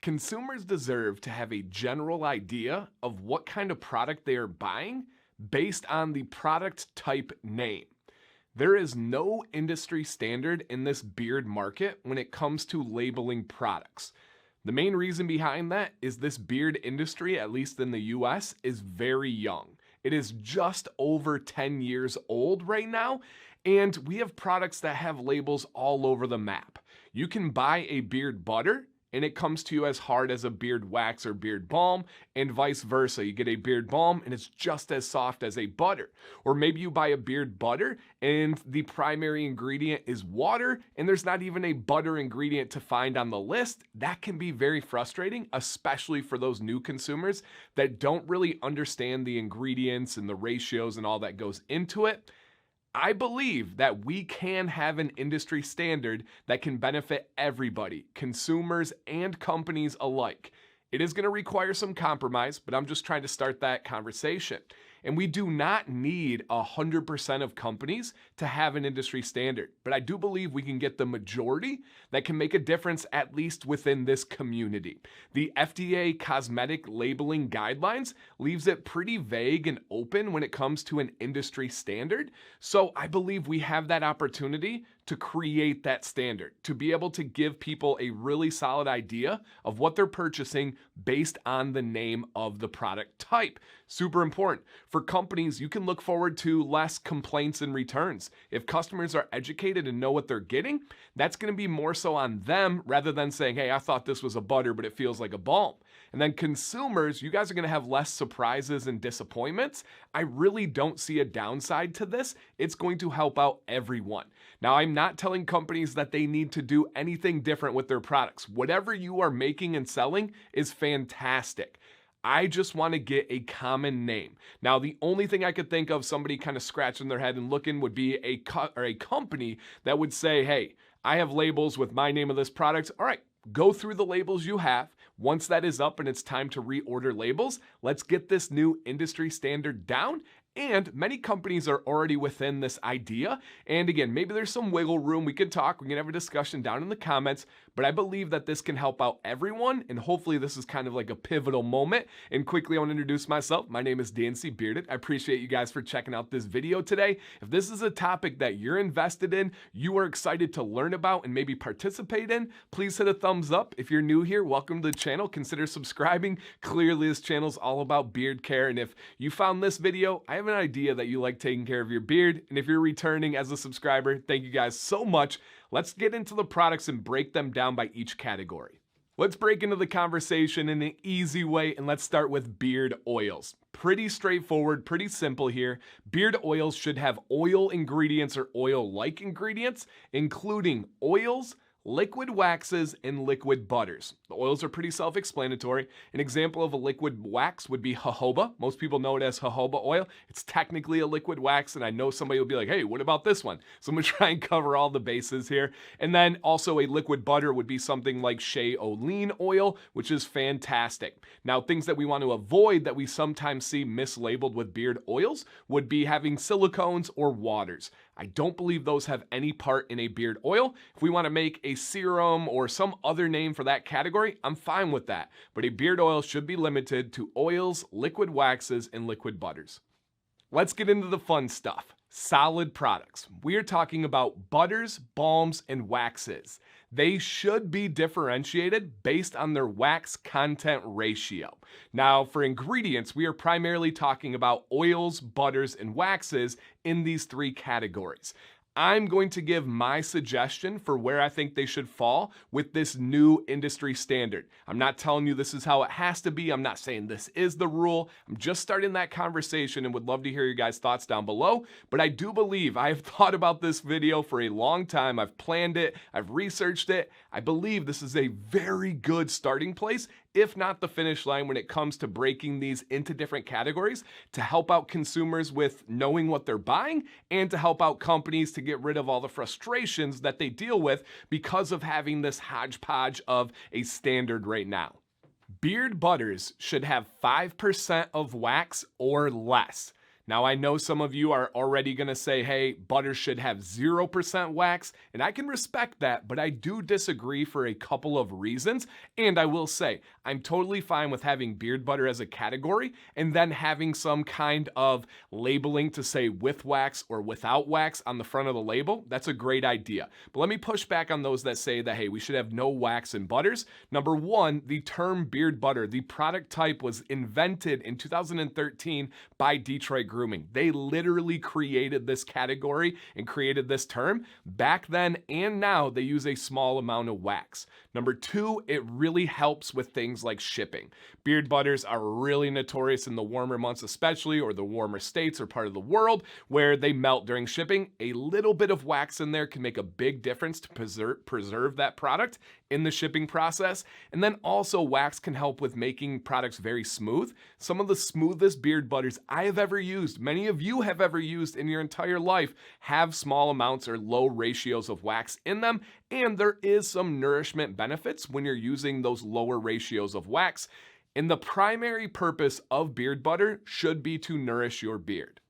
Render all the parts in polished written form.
Consumers deserve to have a general idea of what kind of product they are buying based on the product type name. There is no industry standard in this beard market when it comes to labeling products. The main reason behind that is this beard industry, at least in the US, is very young. It is just over 10 years old right now, and we have products that have labels all over the map. You can buy a beard butter, and it comes to you as hard as a beard wax or beard balm, and vice versa. You get a beard balm, and it's just as soft as a butter. Or maybe you buy a beard butter, and the primary ingredient is water, and there's not even a butter ingredient to find on the list. That can be very frustrating, especially for those new consumers that don't really understand the ingredients and the ratios and all that goes into it. I believe that we can have an industry standard that can benefit everybody, consumers and companies alike. It is going to require some compromise, but I'm just trying to start that conversation. And we do not need 100% of companies to have an industry standard, but I do believe we can get the majority that can make a difference, at least within this community. The FDA cosmetic labeling guidelines leaves it pretty vague and open when it comes to an industry standard. So I believe we have that opportunity to create that standard, to be able to give people a really solid idea of what they're purchasing based on the name of the product type. Super important. For companies, you can look forward to less complaints and returns. If customers are educated and know what they're getting, that's going to be more so on them rather than saying, hey, I thought this was a butter, but it feels like a balm. And then consumers, you guys are going to have less surprises and disappointments. I really don't see a downside to this. It's going to help out everyone. Now, I'm not telling companies that they need to do anything different with their products. Whatever you are making and selling is fantastic. I just want to get a common name. Now, the only thing I could think of somebody kind of scratching their head and looking would be a company that would say, hey, I have labels with my name of this product. All right, go through the labels you have. Once that is up and it's time to reorder labels, let's get this new industry standard down. And many companies are already within this idea. And again, maybe there's some wiggle room. We can talk. We can have a discussion down in the comments. But I believe that this can help out everyone. And hopefully this is kind of like a pivotal moment. And quickly, I want to introduce myself. My name is Dan C. Bearded. I appreciate you guys for checking out this video today. If this is a topic that you're invested in, you are excited to learn about and maybe participate in, please hit a thumbs up. If you're new here, welcome to the channel. Consider subscribing. Clearly, this channel is all about beard care. And if you found this video, I have an idea that you like taking care of your beard. And if you're returning as a subscriber, thank you guys so much. Let's get into the products and break them down by each category. Let's break into the conversation in an easy way, and let's start with beard oils. Pretty straightforward, pretty simple here. Beard oils should have oil ingredients or oil-like ingredients, including oils, liquid waxes, and liquid butters. The oils are pretty self-explanatory. An example of a liquid wax would be jojoba. Most people know it as jojoba oil. It's technically a liquid wax, and I know somebody will be like, hey, what about this one? So I'm going to try and cover all the bases here. And then also a liquid butter would be something like shea olein oil, which is fantastic. Now, things that we want to avoid that we sometimes see mislabeled with beard oils would be having silicones or waters. I don't believe those have any part in a beard oil. If we want to make a serum or some other name for that category, I'm fine with that. But a beard oil should be limited to oils, liquid waxes, and liquid butters. Let's get into the fun stuff. Solid products. We are talking about butters, balms, and waxes. They should be differentiated based on their wax content ratio. Now, for ingredients, we are primarily talking about oils, butters, and waxes in these three categories. I'm going to give my suggestion for where I think they should fall with this new industry standard. I'm not telling you this is how it has to be. I'm not saying this is the rule. I'm just starting that conversation and would love to hear your guys' thoughts down below. But I do believe I have thought about this video for a long time. I've planned it. I've researched it. I believe this is a very good starting place, if not the finish line, when it comes to breaking these into different categories to help out consumers with knowing what they're buying and to help out companies to get rid of all the frustrations that they deal with because of having this hodgepodge of a standard right now. Beard butters should have 5% of wax or less. Now, I know some of you are already going to say, hey, butter should have 0% wax, and I can respect that, but I do disagree for a couple of reasons. And I will say, I'm totally fine with having beard butter as a category and then having some kind of labeling to say with wax or without wax on the front of the label. That's a great idea. But let me push back on those that say that, hey, we should have no wax in butters. Number one, the term beard butter, the product type was invented in 2013 by Detroit Grooming. They literally created this category and created this term. Back then and now, they use a small amount of wax. Number two, it really helps with things like shipping. Beard butters are really notorious in the warmer months especially, or the warmer states or part of the world where they melt during shipping. A little bit of wax in there can make a big difference to preserve that product in the shipping process. And then also wax can help with making products very smooth. Some of the smoothest beard butters I have ever used, many of you have ever used in your entire life, have small amounts or low ratios of wax in them. And there is some nourishment benefits when you're using those lower ratios of wax. And the primary purpose of beard butter should be to nourish your beard.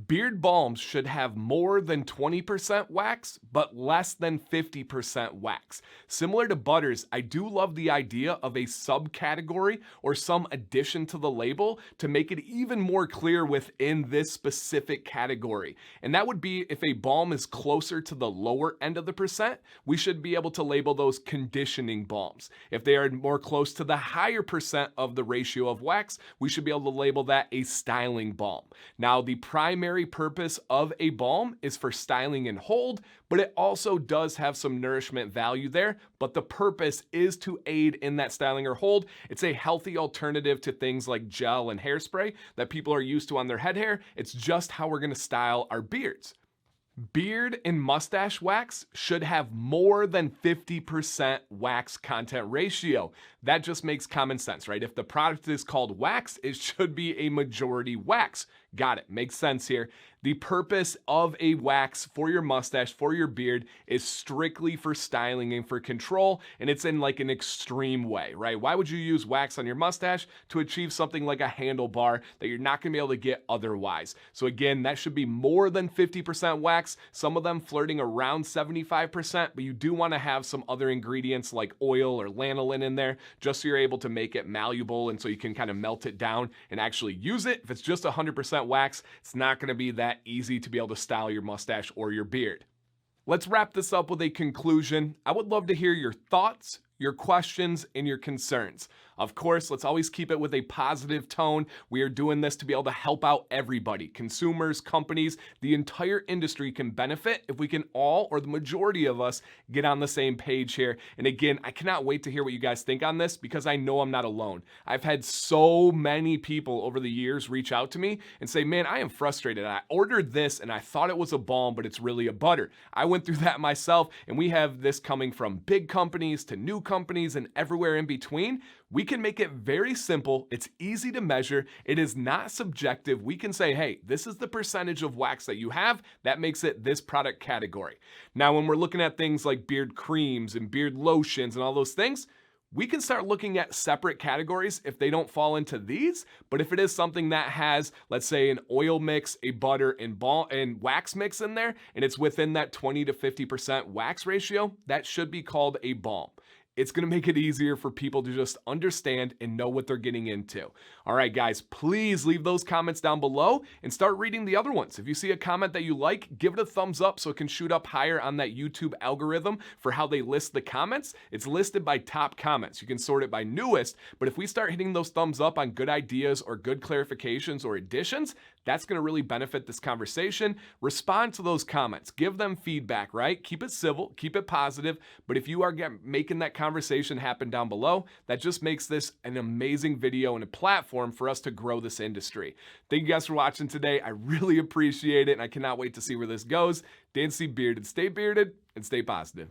Beard balms should have more than 20% wax, but less than 50% wax. Similar to butters, I do love the idea of a subcategory or some addition to the label to make it even more clear within this specific category. And that would be if a balm is closer to the lower end of the percent, we should be able to label those conditioning balms. If they are more close to the higher percent of the ratio of wax, we should be able to label that a styling balm. Now, the primary purpose of a balm is for styling and hold, but it also does have some nourishment value there, but the purpose is to aid in that styling or hold. It's a healthy alternative to things like gel and hairspray that people are used to on their head hair. It's just how we're going to style our beards. Beard and mustache wax should have more than 50% wax content ratio. That just makes common sense, right? If the product is called wax, it should be a majority wax. Got it. Makes sense here. The purpose of a wax for your mustache, for your beard, is strictly for styling and for control, and it's in like an extreme way, right? Why would you use wax on your mustache? To achieve something like a handlebar that you're not going to be able to get otherwise. So again, that should be more than 50% wax, some of them flirting around 75%, but you do want to have some other ingredients like oil or lanolin in there, just so you're able to make it malleable and so you can kind of melt it down and actually use it. If it's just 100% wax, it's not going to be that easy to be able to style your mustache or your beard. Let's wrap this up with a conclusion. I would love to hear your thoughts, your questions, and your concerns. Of course, let's always keep it with a positive tone. We are doing this to be able to help out everybody, consumers, companies, the entire industry can benefit if we can all, or the majority of us, get on the same page here. And again, I cannot wait to hear what you guys think on this because I know I'm not alone. I've had so many people over the years reach out to me and say, man, I am frustrated. I ordered this and I thought it was a balm, but it's really a butter. I went through that myself, and we have this coming from big companies to new companies and everywhere in between. We can make it very simple. It's easy to measure. It is not subjective. We can say, hey, this is the percentage of wax that you have. That makes it this product category. Now, when we're looking at things like beard creams and beard lotions and all those things, we can start looking at separate categories if they don't fall into these. But if it is something that has, let's say, an oil mix, a butter, and balm and wax mix in there, and it's within that 20 to 50% wax ratio, that should be called a balm. It's going to make it easier for people to just understand and know what they're getting into. All right, guys, please leave those comments down below and start reading the other ones. If you see a comment that you like, give it a thumbs up so it can shoot up higher on that YouTube algorithm for how they list the comments. It's listed by top comments. You can sort it by newest, but if we start hitting those thumbs up on good ideas or good clarifications or additions, that's going to really benefit this conversation. Respond to those comments. Give them feedback, right? Keep it civil, keep it positive, but if you are making that conversation happen down below, that just makes this an amazing video and a platform for us to grow this industry. Thank you guys for watching today. I really appreciate it, and I cannot wait to see where this goes. Dan C. Bearded, stay bearded and stay positive.